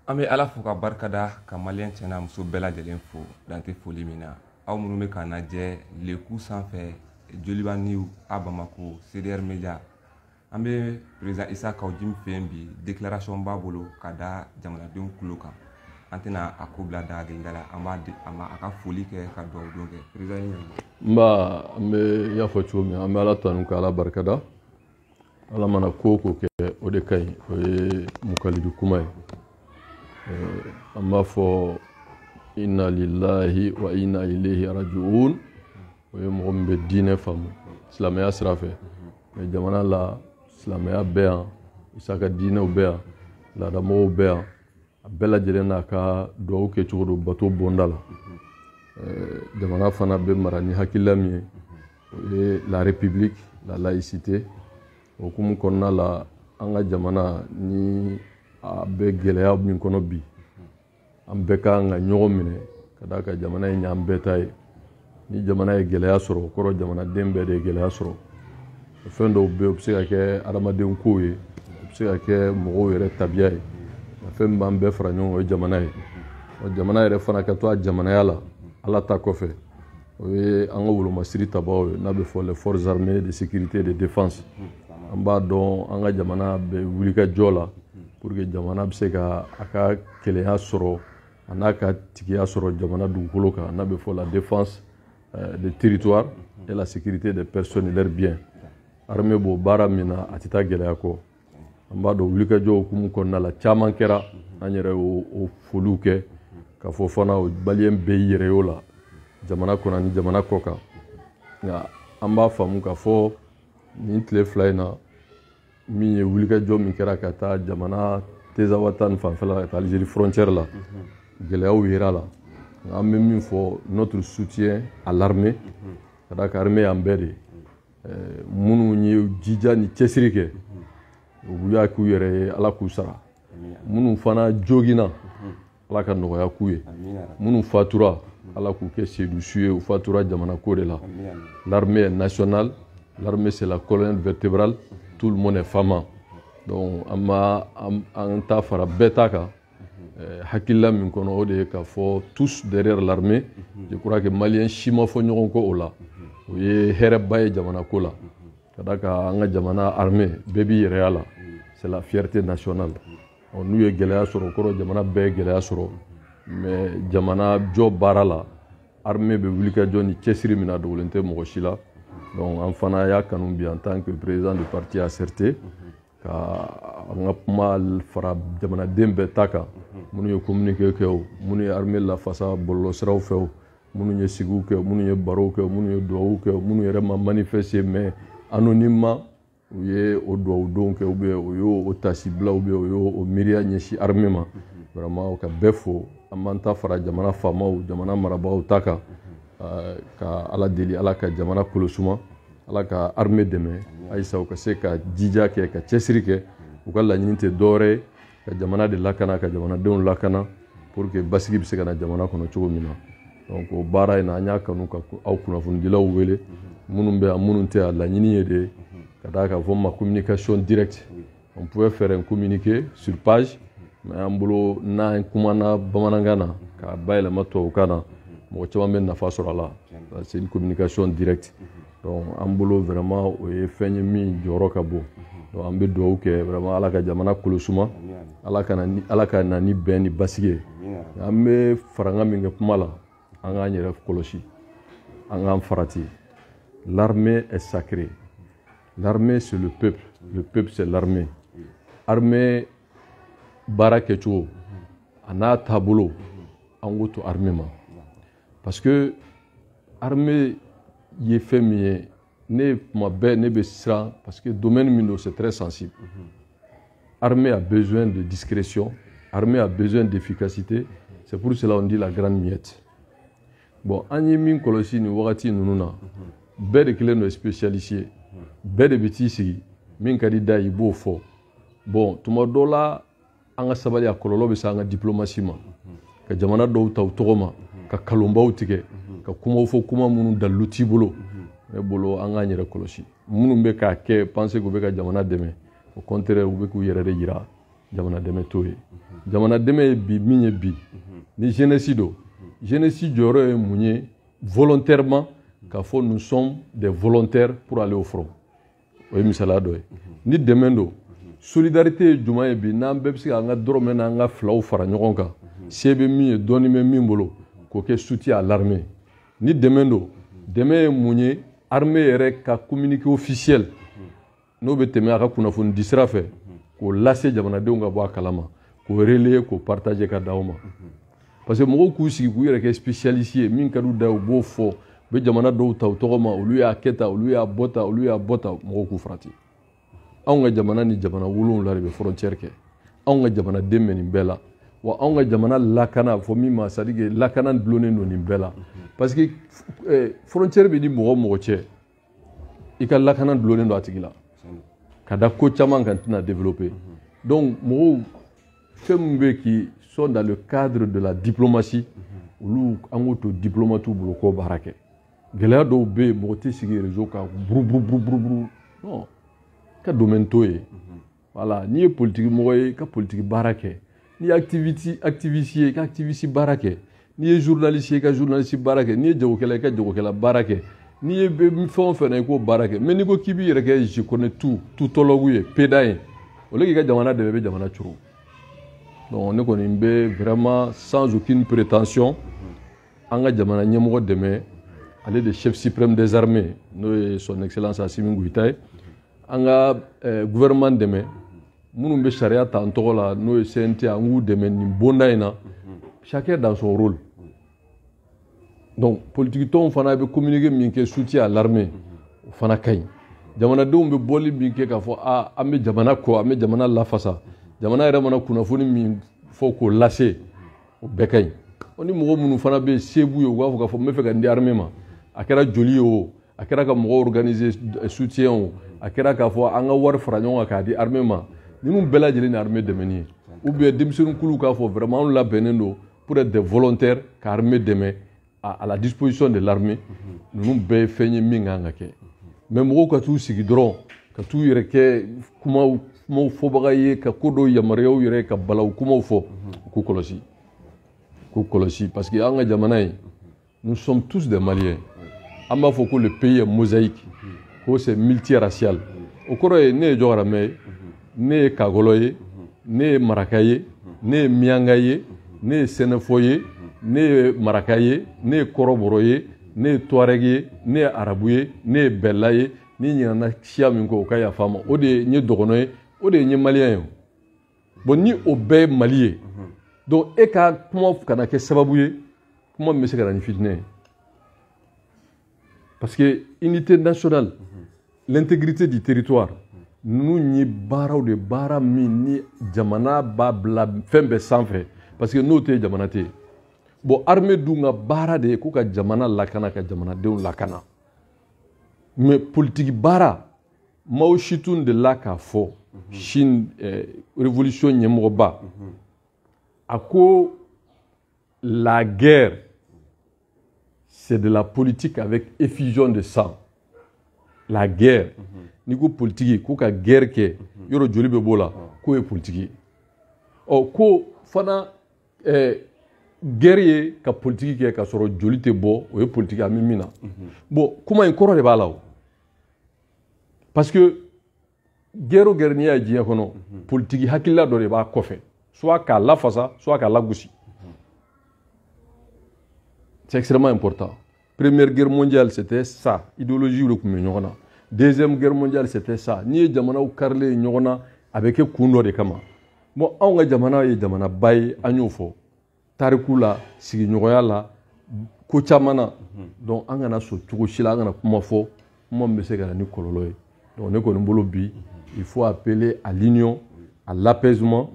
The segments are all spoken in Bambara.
An bɛ Ala fo ka barikada ka maliyɛn cɛ n'a muso bɛɛ lajɛlen fo dan tɛ foli min na. Aw minnu bɛ k'an lajɛ Leku sanfɛ, Joliba News à Bamako, CDR Media. An bɛ président Issa Kawujimi fɛ yen bi déclaration b'a bolo ka da jamanadenw tulo kan. An tɛna a ko bila da hakilila la, an b'a di a ma a ka foli kɛ ka dugawu don kɛ. Président an bɛ y'a fɔ cogo min an bɛ Ala tanu ka Ala barikada. Ala mana ko o ko kɛ o de ka ɲi, o ye mukalidu kuma ye. An b'a fɔ inna lillahi wa inna ilayhi raji'un, o ye mɔgɔ min bɛ diinɛ faamu silamɛya sira fɛ. Mais jamana la silamɛya bɛ yan, Isa ka diinɛw bɛ yan, laadamɔgɔw bɛ yan, a bɛɛ lajɛlen n'a ka dugawu kɛ cogo don bato bonda la. Jamana fana bɛ mara ni hakilila min ye, o ye la république, la laïcité. O hukumu kɔnɔna la an ka jamana ni a bɛ gɛlɛya min kɔnɔ bi, an bɛɛ kan ka ɲɔgɔn minɛ ka d'a kan jamana ye ɲan bɛɛ ta ye. Ni jamana ye gɛlɛya sɔrɔ, o kɔrɔ jamanaden bɛɛ de ye gɛlɛya sɔrɔ. Fɛn dɔw bɛ yen o bɛ se ka kɛ adamaden kow ye, o bɛ se ka kɛ mɔgɔw yɛrɛ tabiya ye. Fɛn min b'an bɛɛ fara ɲɔgɔn kan o ye jamana ye. Jamana yɛrɛ fana ka to a jamanaya la Ala ta kɔfɛ, o ye an ka wolomasiri tabaw ye n'a bɛ fɔ les forces armées de sécurité et de défense. An b'a dɔn an ka jamana bɛ wulikajɔ la pour que jamana bɛ se ka a ka kelenya sɔrɔ a n'a ka tigiya sɔrɔ jamana dugukolo kan n'a bɛ fɔ la défense des territoires et la sécurité des personnes et leurs biens. Armée b'o baara min na a tɛ taa gɛlɛya kɔ. An b'a dɔn wulikajɔ hukumu kɔnɔna la caman kɛra, an yɛrɛ y'o foliw kɛ ka fɔ fana o maliyɛn bɛɛ y'i yɛrɛ ye o la jamana kɔnɔ ni jamana kɔ kan. Nka an b'a faamu k'a fɔ nin tile fila in na min ye wulikajɔ min kɛra ka taa jamana Tezawata ni fanfɛla ka taa Algérie frontière la, gɛlɛyaw yera la. An bɛ min fɔ notre soutien à l'armée, ka d'a kan armée y'an bɛɛ de ye. Minnu ye jija ni cɛsiri kɛ, u y'a k'u yɛrɛ ye Ala k'u sara. Minnu fana jogina Ala ka nɔgɔya k'u ye. Minnu fatura Ala k'u kɛ seedusu ye, u fatura jamana ko de la. L'armée est nationale, l'armée c'est la colonne vertébrale, tout le monde est fama. Donc an ta fara bɛɛ ta kan hakilila min kɔnɔ o de ye k'a fɔ tous derrière l'armée. Je crois que maliyɛn si ma fɔ ɲɔgɔn kɔ o la, o ye hɛrɛba ye jamana ko la. Ka d'a kan an ka jamana armée bɛɛ b'i yɛrɛ y'a la, c'est la fierté nationale. N'u ye gɛlɛya sɔrɔ o kɔrɔ jamana bɛɛ ye gɛlɛya sɔrɔ, mais jamana jɔ baara la armée bɛ wulikajɔ ni cɛsiri min na dogolen tɛ mɔgɔ si la. Donc an fana y'a kanu bi en tant que président du parti ACRT ka an ka kuma fara jamanaden bɛɛ ta kan, minnu ye communiqué kɛ o, minnu ye armée lafasa bɔlɔlɔsiraw fɛ o, minnu ye sigiw kɛ, minnu ye barow kɛ, minnu ye dugawu kɛ, minnu yɛrɛ ma manifester mais anonymement u ye o dugawu donw kɛ, ou bien o y'o tasibila, ou bien o y'o miiriya ɲɛsin armée ma. Vraiment o ka bɛɛ fo, an b'an ta fara jamana faamaw, jamana marabagaw ta kan ka Ala deli Ala ka jamana kolosuma, Ala ka armée dɛmɛ ayisa u ka se ka jija kɛ ka cɛsiri kɛ, u ka laɲini tɛ dɔwɛrɛ ye ka jamana de lakana, ka jamanadenw lakana pour que basigi bɛ se ka na jamana kɔnɔ cogo min na. Donc o baara in na an y'a kanu ka aw kunnafonidilaw wele, minnu bɛ yan minnu tɛ yan, laɲini ye de ka d'a kan fɔ ma communication directe. On pouvait faire un communiqué sur page, mais an bolo n'an kumana bamanankan na k'a bayɛlɛma tubabukan na, mɔgɔ caman bɛ nafa sɔrɔ a la. C'est une communication directe. Donc an bolo vraiment o ye fɛn ye min jɔyɔrɔ ka bon. Donc an bɛ dugawu kɛ vraiment Ala ka jamana kolosuma, Ala ka na ni bɛn ni basigi ye. An bɛ faranga min kɛ kuma la, an k'an yɛrɛ kɔlɔsi, an k'an farati. L'armée est sacrée. L'armée c'est le peuple c'est l'armée. Armée baara kɛcogo a n'a taabolo an k'o to armée ma, parce que armée ye fɛn min ye ne kuma bɛɛ ne bɛ siran, parce que domaine min don c'est très sensible. Armée a besoin de discrétion, armée a besoin d'efficacité, c'est pour cela on dit la grande miette. Bon an ye min kɔlɔsi nin wagati ninnu na bɛɛ de kelen don spécialiste ye, bɛɛ de bɛ t'i sigi min ka di da i b'o fɔ. Bon tuma dɔw la an ka sabali a kɔlɔlɔ bɛ se an ka diplomatie ma, ka jamana dɔw ta u tɔgɔ ma, ka kalonbaw tigɛ, ka kumaw fɔ kuma minnu dalilu t'i bolo. Ne bolo an k'an yɛrɛ kɔlɔsi, minnu bɛ k'a kɛ penser k'u bɛ ka jamana dɛmɛ, au contraire u bɛ k'u yɛrɛ de yira jamana dɛmɛ t'o ye. jamana dɛmɛ ye bi min ye bi ni jeunesse do jeunesse jɔyɔrɔ ye mun ye volontairement k'a fɔ nous sommes des volontaires pour aller au front o ye misaliya dɔ ye ni dɛmɛ do solidarité ye jumɛn ye bi n'an bɛɛ bɛ se k'an ka dɔrɔmɛ n'an ka filaw fara ɲɔgɔn kan se bɛ min ye dɔɔni bɛ min bolo k'o kɛ soutien à l'armée ni dɛmɛ do dɛmɛ ye mun ye armée yɛrɛ ka communiqué officiel n'o bɛ tɛmɛ a ka kunnafoni di sira fɛ k'o lase jamanadenw ka bɔ a kalama k'o relayer k'o partager ka d'aw ma parce que mɔgɔw k'u sigi k'u yɛrɛ kɛ spécialiste ye min ka d'u da u b'o fɔ u bɛ jamana dɔw ta u tɔgɔ ma olu y'a kɛ tan olu y'a bɔ tan olu y'a bɔ tan mɔgɔw k'u farati anw ka jamana ni jamana wolonwula de bɛ frontière kɛ anw ka jamanaden bɛ nin bɛɛ la wa anw ka jamana lakana fɔ min ma c'est à dire que lakana dulonnen don nin bɛɛ la parce que frontière bɛ di mɔgɔ o mɔgɔ cɛ i ka lakana dulonnen don a tigi la ka da ko caman kan tɛna développer donc mɔgɔw fɛn min bɛ qui sont dans le cadre de la diplomatie olu an k'o to diplomate bolo k'o baara kɛ gɛlɛya dɔw bɛ yen mɔgɔ tɛ sigi réseau kan buruburu non ka domaine to ye voilà n'i ye politique mɔgɔ ye ka politique baara kɛ n'i ye activiste ye ka activiste baara kɛ n'i ye journaliste ye ka journaliste baara kɛ n'i ye jagokɛla ye ka jagokɛla baara kɛ n'i ye fɛn o fɛn na i k'o baara kɛ mais n'i ko k'i b'i yɛrɛ kɛ je connais tutologue ye péda ye o k'i ka jamana dɛmɛ i bɛ jamana curu donc ne kɔni n bɛ vraiment sans aucune prétention an ka jamana ɲɛmɔgɔ dɛmɛ ale de chef suprême des armées n'o ye son excellence Assimi Goïta ye an ka gouvernement dɛmɛ minnu bɛ sariya ta an tɔgɔ la n'o ye CNT an k'u dɛmɛ nin bonda in na chacun dans son rôle donc politique tɔnw fana bɛ communiquer min kɛ soutien à l'armée o fana ka ɲi jamanadenw bɛ bɔli min kɛ k'a fɔ an bɛ jamana kɔ an bɛ jamana lafasa jamana yɛrɛ mana kunnafoni min fɔ k'o lase o bɛɛ ka ɲi ni mɔgɔ minnu fana bɛ se b'u ye u b'a fɔ k'a fɔ n bɛ fɛ ka n di armée ma a kɛra joli ye o a kɛra ka mɔgɔw organiser soutien o a kɛra k'a fɔ an ka wari fara ɲɔgɔn kan k'a di armée ma ninnu bɛɛ lajɛlen ni armée dɛmɛni ye ou bien denmisɛnninkulu k'a fɔ vraiment anw labɛnnen don pour être des volontaires ka armée dɛmɛ à la disposition de l'armée ninnu bɛɛ ye fɛn ye min kan ka kɛ mais mɔgɔw ka t'u sigi dɔrɔn ka t'u yɛrɛ kɛ kumaw fɔbaga ye ka ko dɔw yamaruyaw yɛrɛ ka balawu kumaw fɔ k'u kɔlɔsi parce que an ka jamana in nous sommes tous des Maliens an b'a fɔ ko le pays est mosaïque ko c'est multiracial o kɔrɔ ye ne ye jɔgaramɛ ye ne ye kagɔlɔ ye ne ye maraka ye ne ye miyanka ye ne ye sɛnɛfɔ ye ne ye maraka ye ne ye kɔrɔbɔrɔ ye ne ye tuareg ye ne ye arabu ye ne ye bɛla ye ni ɲinana siya min kɔ o ka yafa ma o de ye n ye dɔgɔnɔ ye o de ye n ye maliyɛn ye bon ni o bɛɛ ye mali ye donc e ka kuma kana kɛ sababu ye kuma min bɛ se ka na ni fitinɛ ye parce que unité nationale l'intégrité du territoire ninnu ye baaraw de baara min ni jamana b'a bila fɛn bɛɛ sanfɛ parce que n'o tɛ yen jamana tɛ yen bon armée dun ka baara de ye ko ka jamana lakana ka jamanadenw lakana mais politique baara Mao Zedong de la k'a fɔ Chine révolution ɲɛmɔgɔba a ko la guerre c'est de la politique avec effusion de sang la guerre n'i ko politique ko ka guerre kɛ yɔrɔ joli bɛ b'o la k'o ye politique ɔ ko fana guerre ye ka politique kɛ ka sɔrɔ joli tɛ bɔ o ye politique a bɛ min na bon kuma in kɔrɔ de b'a la o parce que guerre o guerre n'i y'a ye diɲɛ kɔnɔ politique hakilila dɔ de b'a kɔfɛ soit k'a lafasa soit k'a lagosi c'est extrêmement important première guerre mondiale c'était ça idéologie de tun bɛ ɲɔgɔn na deuxième guerre mondiale c'était ça n'i ye jamanaw karilen ɲɔgɔn na a bɛ kɛ kun dɔ de kama bon anw ka jamana ye jamanaba ye an y'o fɔ tariku la sigiɲɔgɔnya la ko caman na donc an kana sɔn cogo si la an kana kuma fɔ kuma min bɛ se ka na ni kɔlɔlɔ ye donc ne kɔni bolo bi il faut appeler à l'union à l'apaisement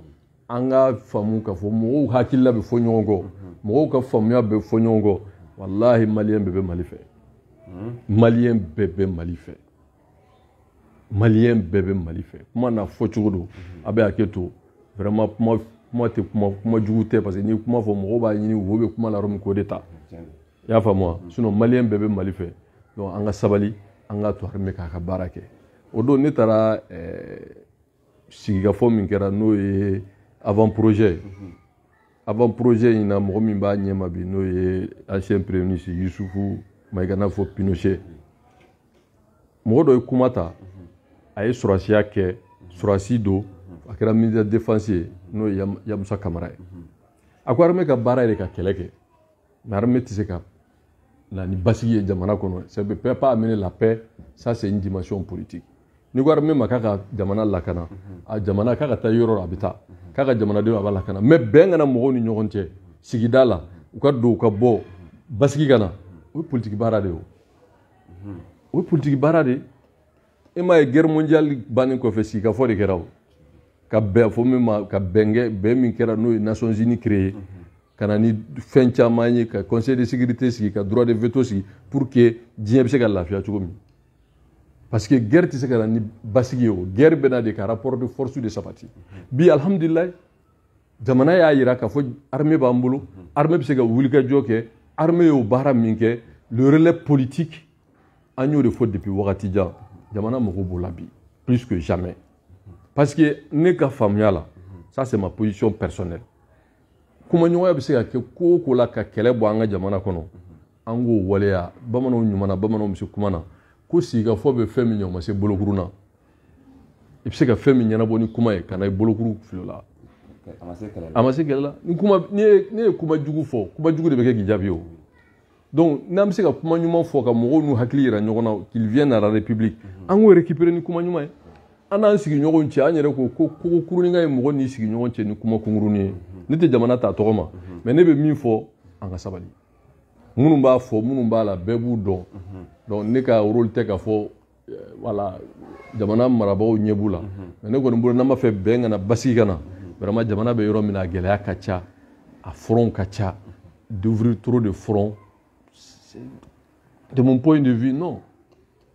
an ka faamu k'a fɔ mɔgɔw hakilila bɛ fɔ ɲɔgɔn kɔ mɔgɔw ka faamuya bɛ fɔ ɲɔgɔn kɔ walahi maliyɛn bɛɛ bɛ mali fɛ maliyɛn bɛɛ bɛ mali fɛ maliyɛn bɛɛ bɛ mali fɛ kuma n'a fɔcogo don a bɛ hakɛ to vraiment kuma tɛ kuma jugu tɛ parce que n'i kuma fɔ mɔgɔw b'a ɲini wo bɛ kuma la yɔrɔ min k'o de ta i y'a faamu wa sinon maliyɛn bɛɛ bɛ mali fɛ donc an ka sabali an ka to armée k'a ka baara kɛ o don ne taara sigikafɔ min kɛra n'o ye avant-projet in na mɔgɔ min b'a ɲɛma bi n'o ye ancien premier ministre Yusufu Maïga fɔ Pinochet mɔgɔ dɔ ye kuma ta a ye sɔrɔsiya kɛ sɔrɔsi do a kɛra ministre de la défense ye n'o ye Yamusa Kamara ye a ko armée ka baara yɛrɛ ka kɛlɛ kɛ mais armée tɛ se ka na ni basigi ye jamana kɔnɔ ça ne peut pas amener la paix, ça c'est une dimension politique ni ko armée ma k'a ka jamana lakana a jamana k'a ka taa yɔrɔ la a bɛ taa k'a ka jamanadenw a b'a lakana mais bɛn kana mɔgɔw ni ɲɔgɔn cɛ sigida la u ka don u ka bɔ basigi ka na o ye politique baara de ye o ye politique baara de ye e m'a ye guerre mondiale bannen kɔfɛ sigikafɔ de kɛra o ka bɛn fɔ min ma ka bɛn min kɛra n'o ye Nations Unies créé ka na ni fɛn caman ye ka conseil de sécurité sigi ka droit de veto sigi pour que diɲɛ bɛ se ka lafiya cogo min parce que guerre tɛ se ka na ni basigi ye o guerre bɛ na de ka rapport de force de sabati bi alhamdulillah jamana y'a yira k'a fɔ armée b'an bolo armée bɛ se ka wulikajɔ kɛ armée y'o baara min kɛ le relais politique an y'o de fɔ depuis wagati jan jamana mago b'o la bi plus que jamais parce que ne ka faamuya la ça c'est ma position personnelle kumaɲɔgɔnya bɛ se ka kɛ ko o ko la ka kɛlɛ bɔ an ka jamana kɔnɔ an k'o waleya bamananw ɲuman na bamananw bɛ se kuma na ko sigikafɔ bɛ fɛn min ɲɛ o ma se bolokuru na i bɛ se ka fɛn min ɲɛnabɔ ni kuma ye ka na i bolokuru fili la a ma se kɛlɛ la ne ye kuma jugu fɔ kuma jugu de bɛ kɛ k'i jaabi o donc n'an bɛ se ka kuma ɲuman fɔ ka mɔgɔw n'u hakili yira ɲɔgɔn na qu'ils viennent à la république an k'o récupérer ni kuma ɲuman ye an n'an sigiɲɔgɔnw cɛ an yɛrɛ ko ko kurunin ka ye mɔgɔ n'i sigiɲɔgɔn cɛ ni kuma kunkurunin ye ne tɛ jamana ta tɔgɔ ma mais ne bɛ min fɔ an ka sabali minnu b'a fɔ minnu b'a la bɛɛ b'u dɔn donc ne ka rôle tɛ ka fɔ voilà jamana marabagaw ɲɛ b'u la mais ne kɔni bolo n'an b'a fɛ bɛn kana basigi ka na vraiment jamana bɛ yɔrɔ min na a gɛlɛya ka ca a front ka ca d'ouvrir trop de front de mon point de vue non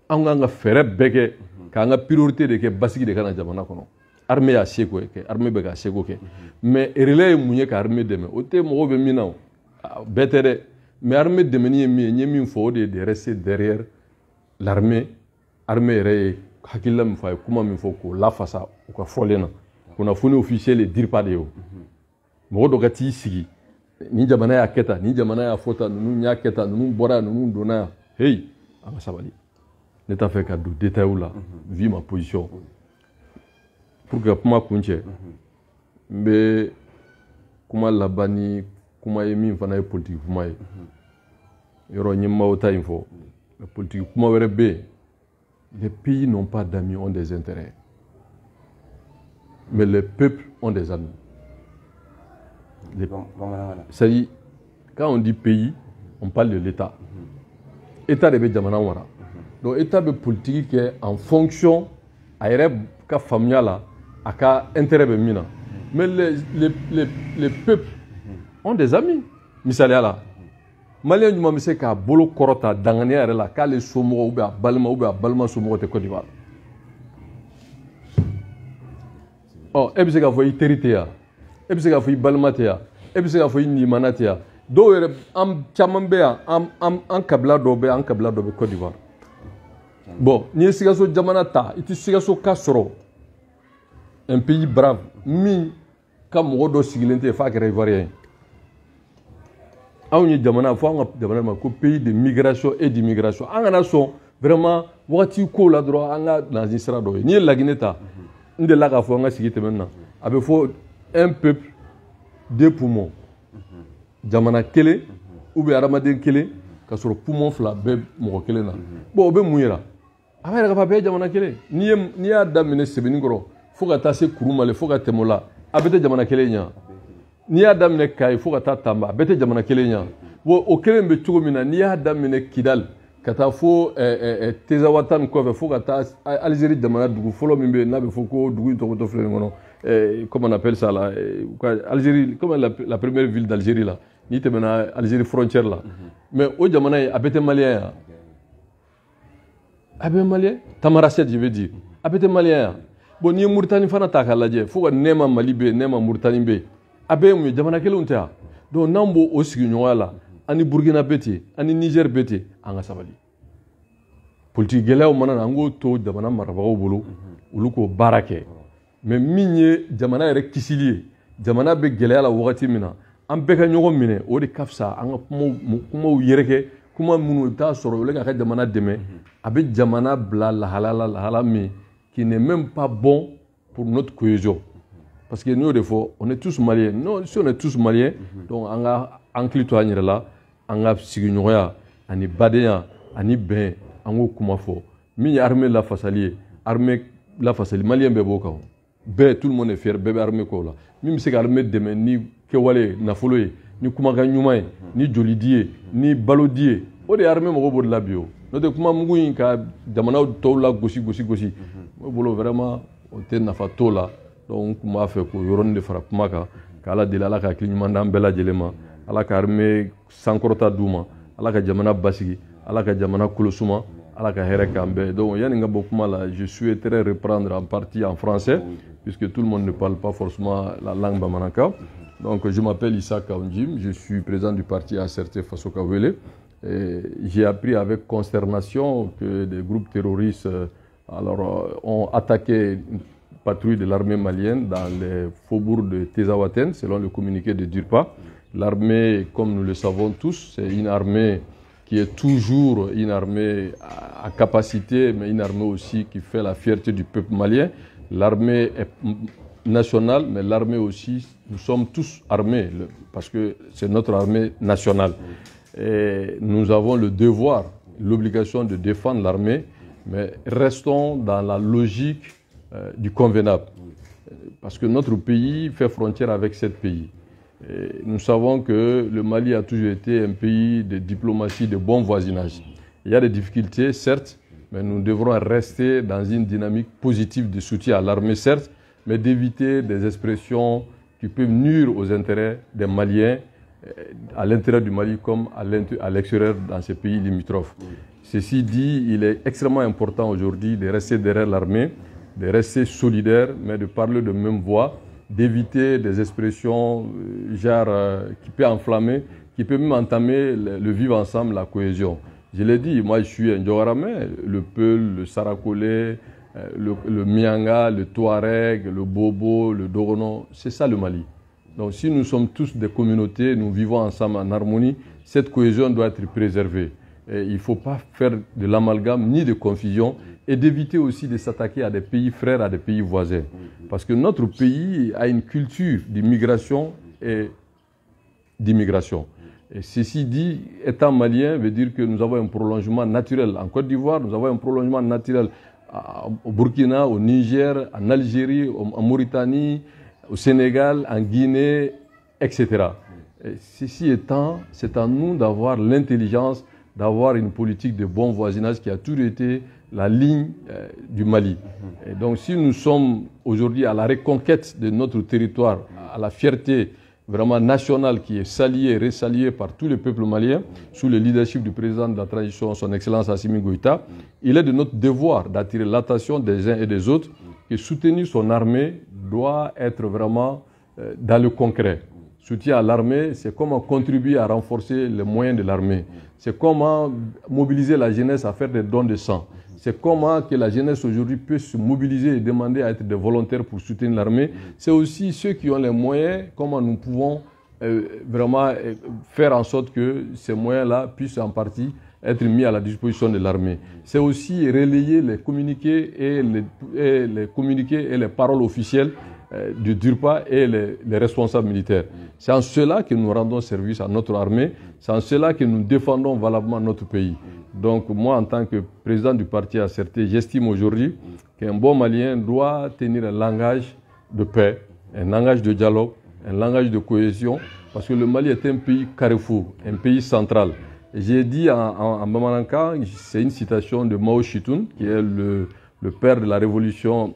an k'an ka fɛɛrɛ bɛɛ kɛ k'an ka priorité de kɛ basigi de kana jamana kɔnɔ armée y'a seko kɛ armée bɛ ka seko kɛ mais relais ye mun ye ka armée dɛmɛ o tɛ mɔgɔw bɛ min na bɛɛ tɛ dɛ mais armée dɛmɛni ye min ye n ye min fɔ o de ye de rester derrière l'armée armée yɛrɛ ye hakilila min fɔ a ye kuma min fɔ k'o lafasa u ka fɔlen na kunnafoni officiel ye DIRPA de ye o mɔgɔ dɔ ka t'i sigi ni jamana y'a kɛ tan ni jamana y'a fɔ tan ninnu y'a kɛ tan ninnu bɔra yan ninnu donna yan hey an ka sabali ne t'a fɛ ka don détail la vu ma position pour que kuma kuncɛ n bɛ kuma laban ni kuma ye min fana ye politique kuma ye yɔrɔ n ye maaw ta in fɔ mais politique kuma wɛrɛ bɛ yen les pays n'ont pas d'amis ont des intérêts mais les peuples ont des amis. C'est-à-dire, quand on dit pays, on parle de l'État. État de jamana wara. Donc État de politique est en fonction à ka famille là, à ka intérêt be mina. Mais les peuples ont des amis. Misalia là. Malien du mamse ka bolo korota dangania yɛrɛ la k'ale somɔgɔw ou a balima somɔgɔw tɛ Côte d'Ivoire. Oh, e bɛ se k'a fɔ i teri tɛ yan, e bɛ se k'a fɔ i balima tɛ yan, e bɛ se k'a fɔ i limana tɛ yan. Dɔw yɛrɛ an caman bɛ yan, an kabila dɔw bɛ yan, an kabila dɔw bɛ Côte d'Ivoire. Bon, n'i ye Sikaso jamana ta, i tɛ Sikaso ka sɔrɔ un pays brave min ka mɔgɔ dɔ sigilen tɛ f'a kɛra Ivoirien ye. Anw ye jamana fɔ an ka jamana ma ko pays de migration et d'immigration. An kana sɔn vraiment wagati ko la dɔrɔn an ka na sira dɔ ye. N'i ye Laginɛ ta. N delila k'a fɔ an ka sigi tɛmɛnen na a bɛ fɔ un peuple deux poumons jamana kelen ou bien adamaden kelen ka sɔrɔ poumon fila bɛɛ mɔgɔ kelen na bon o bɛ mun yira a b'a yɛrɛ k'a fɔ a bɛɛ ye jamana kelen n'i y'a daminɛ Sebenikɔrɔ fo ka taa se Kurumale fo ka tɛmɛ o la a bɛɛ tɛ jamana kelen ɲɛ n'i y'a daminɛ Kayi fo ka taa Tamba a bɛɛ tɛ jamana kelen ɲɛ bon o kelen bɛ cogo min na n'i y'a daminɛ Kidal ka taa fo Tezawatane kɔfɛ fo ka taa Algérie jamana dugu fɔlɔ min bɛ yen n'a bɛ fɔ ko dugu in tɔgɔ tɛ filɛ nin kɔnɔ comment on appelle ça là Algérie comme la première ville d'Algérie là n'i tɛmɛna Algérie frontière la mais o jamana in a bɛɛ tɛ maliyɛn yan a bɛɛ maliyɛn Tamaracet je veux dire a bɛɛ tɛ maliyɛn yan bon n'i ye Mauritanie fana ta k'a lajɛ fo ka nɛɛma Mali bɛ yen nɛɛma Mauritanie bɛ yen a bɛɛ ye mun ye jamana kelenw tɛ yan donc n'an b'o sigiɲɔgɔnya la ani Burkina bɛ ten ani Niger bɛ ten an ka sabali politique gɛlɛyaw mana na an k'o to jamana marabagaw bolo olu k'o baara kɛ mais min ye jamana yɛrɛ kisili ye jamana bɛ gɛlɛya la wagati min na an bɛɛ ka ɲɔgɔn minɛ o de ka fisa an ka kumaw yɛrɛkɛ kuma minnu i bɛ taa sɔrɔ olu ka jamana dɛmɛ a bɛ jamana bila lahala min qui n'est même pas bon pour notre cohésion parce que nous, des fois, on est tous maliens. Non, si on est tous maliens, donc on a anclé toi là, on a signoya, on est badéa, on est ben, on a kumafo. Mi armée la façalier, armée la façalier, malien beboka. Ben tout le monde est fier, bébé armée quoi là. Même si l'armée demain ni kewale na foloye, ni kumaga nyumai, ni jolidie, ni balodie, o de armée mo bo de la bio. Notre kuma mungu inka damana to la gosi. Mo bolo vraiment on te na fato là. Donc m'a fait ko yoron de fara kuma kan kala dilala ka kliɲuman dan bɛɛ lajɛlen ma ala ka armée sankɔrɔta d'u ma ala ka jamana basigi ala ka jamana kolosuma ala ka hɛrɛ k'an bɛɛ donc yani ka bɔ kuma la je souhaiterais reprendre en partie en français puisque tout le monde ne parle pas forcément la langue bamanankan. Donc je m'appelle Issa Kaunjim, je suis président du parti ACRT Faso Kawele. J'ai appris avec consternation que des groupes terroristes ont attaqué patrouille de l'armée malienne dans les faubourgs de Tezawaten, selon le communiqué de Durpa. L'armée, comme nous le savons tous, c'est une armée qui est toujours une armée à capacité, mais une armée aussi qui fait la fierté du peuple malien. L'armée est nationale, mais l'armée aussi, nous sommes tous armés, parce que c'est notre armée nationale. Et nous avons le devoir, l'obligation de défendre l'armée, mais restons dans la logique du convenable, parce que notre pays fait frontière avec 7 pays. Et nous savons que le Mali a toujours été un pays de diplomatie, de bon voisinage. Il y a des difficultés, certes, mais nous devrons rester dans une dynamique positive de soutien à l'armée, certes, mais d'éviter des expressions qui peuvent nuire aux intérêts des Maliens, à l'intérieur du Mali comme à l'extérieur dans ces pays limitrophes. Ceci dit, il est extrêmement important aujourd'hui de rester derrière l'armée, de rester solidaire, mais de parler de même voix, d'éviter des expressions qui peuvent enflammer, qui peuvent même entamer le vivre ensemble, la cohésion. Je l'ai dit, moi je suis un Diogaramé, le Peul, le Sarakolé, le Mianga, le Touareg, le Bobo, le Dorono, c'est ça le Mali. Donc si nous sommes tous des communautés, nous vivons ensemble en harmonie, cette cohésion doit être préservée. Et il ne faut pas faire de l'amalgame ni de confusion et d'éviter aussi de s'attaquer à des pays frères, à des pays voisins. Parce que notre pays a une culture d'immigration et d'immigration. Et ceci dit, étant malien, veut dire que nous avons un prolongement naturel. En Côte d'Ivoire, nous avons un prolongement naturel au Burkina, au Niger, en Algérie, en Mauritanie, au Sénégal, en Guinée, etc. Et ceci étant, c'est à nous d'avoir l'intelligence d'avoir une politique de bon voisinage qui a toujours été la ligne du Mali. Et donc si nous sommes aujourd'hui à la reconquête de notre territoire, à la fierté vraiment nationale qui est saluée et ressaluée par tous les peuples maliens, sous le leadership du président de la transition, son Excellence Assimi Goïta, il est de notre devoir d'attirer l'attention des uns et des autres que soutenir son armée doit être vraiment dans le concret. Soutien à l'armée, c'est comment contribuer à renforcer les moyens de l'armée. C'est comment mobiliser la jeunesse à faire des dons de sang. C'est comment que la jeunesse aujourd'hui peut se mobiliser et demander à être des volontaires pour soutenir l'armée. C'est aussi ceux qui ont les moyens, comment nous pouvons vraiment faire en sorte que ces moyens-là puissent en partie être mis à la disposition de l'armée. C'est aussi relayer les communiqués et les paroles officielles du DURPA et les responsables militaires. C'est en cela que nous rendons service à notre armée, c'est en cela que nous défendons valablement notre pays. Donc moi, en tant que président du parti ACRT, j'estime aujourd'hui qu'un bon Malien doit tenir un langage de paix, un langage de dialogue, un langage de cohésion, parce que le Mali est un pays carrefour, un pays central. J'ai dit en Bamananka, c'est une citation de Mao Zedong, qui est le père de la révolution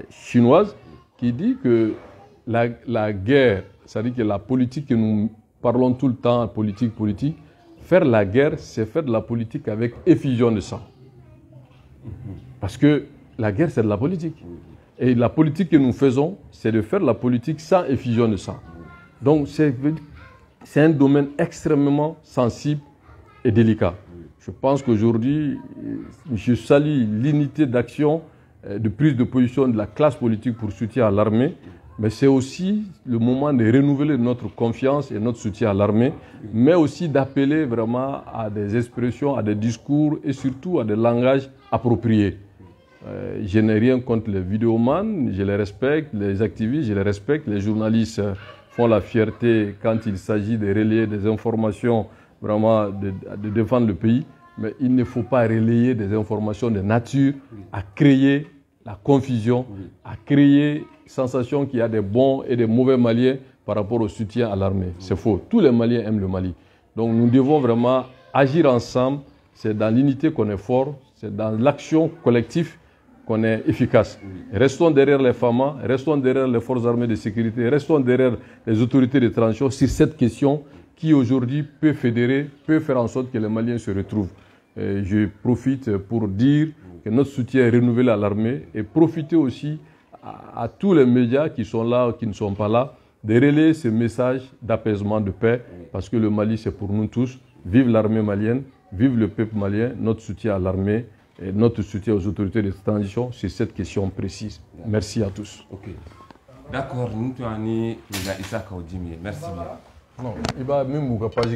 chinoise, qui dit que la guerre, c'est-à-dire que la politique que nous parlons tout le temps, politique, faire la guerre, c'est faire de la politique avec effusion de sang. Parce que la guerre, c'est de la politique. Et la politique que nous faisons, c'est de faire la politique sans effusion de sang. Donc, c'est un domaine extrêmement sensible et délicat. Je pense qu'aujourd'hui, je salue l'unité d'action, de prise de position de la classe politique pour soutien à l'armée, Mais c'est aussi le moment de renouveler notre confiance et notre soutien à l'armée, mais aussi d'appeler vraiment à des expressions, à des discours et surtout à des langages appropriés. Je n'ai rien contre les vidéomans, je les respecte, les activistes, je les respecte, les journalistes font la fierté quand il s'agit de relayer des informations, vraiment de défendre le pays, mais il ne faut pas relayer des informations de nature à créer la confusion, à créer sensation qu'il y a des bons et des mauvais Maliens par rapport au soutien à l'armée. C'est faux. Tous les Maliens aiment le Mali. Donc nous devons vraiment agir ensemble. C'est dans l'unité qu'on est fort, c'est dans l'action collective qu'on est efficace. Restons derrière les FAMA, restons derrière les forces armées de sécurité, restons derrière les autorités de transition sur cette question qui aujourd'hui peut fédérer, peut faire en sorte que les Maliens se retrouvent. Et je profite pour dire que notre soutien est renouvelé à l'armée et profiter aussi à tous les médias qui sont là ou qui ne sont pas là de relayer ce message d'apaisement, de paix, parce que le Mali c'est pour nous tous. Vive l'armée malienne, vive le peuple malien, notre soutien à l'armée et notre soutien aux autorités de transition sur cette question précise. Merci à tous. Ok. D'accord, nous sommes président Issa Kaudimi. Merci bien. Non, il va même vous pas de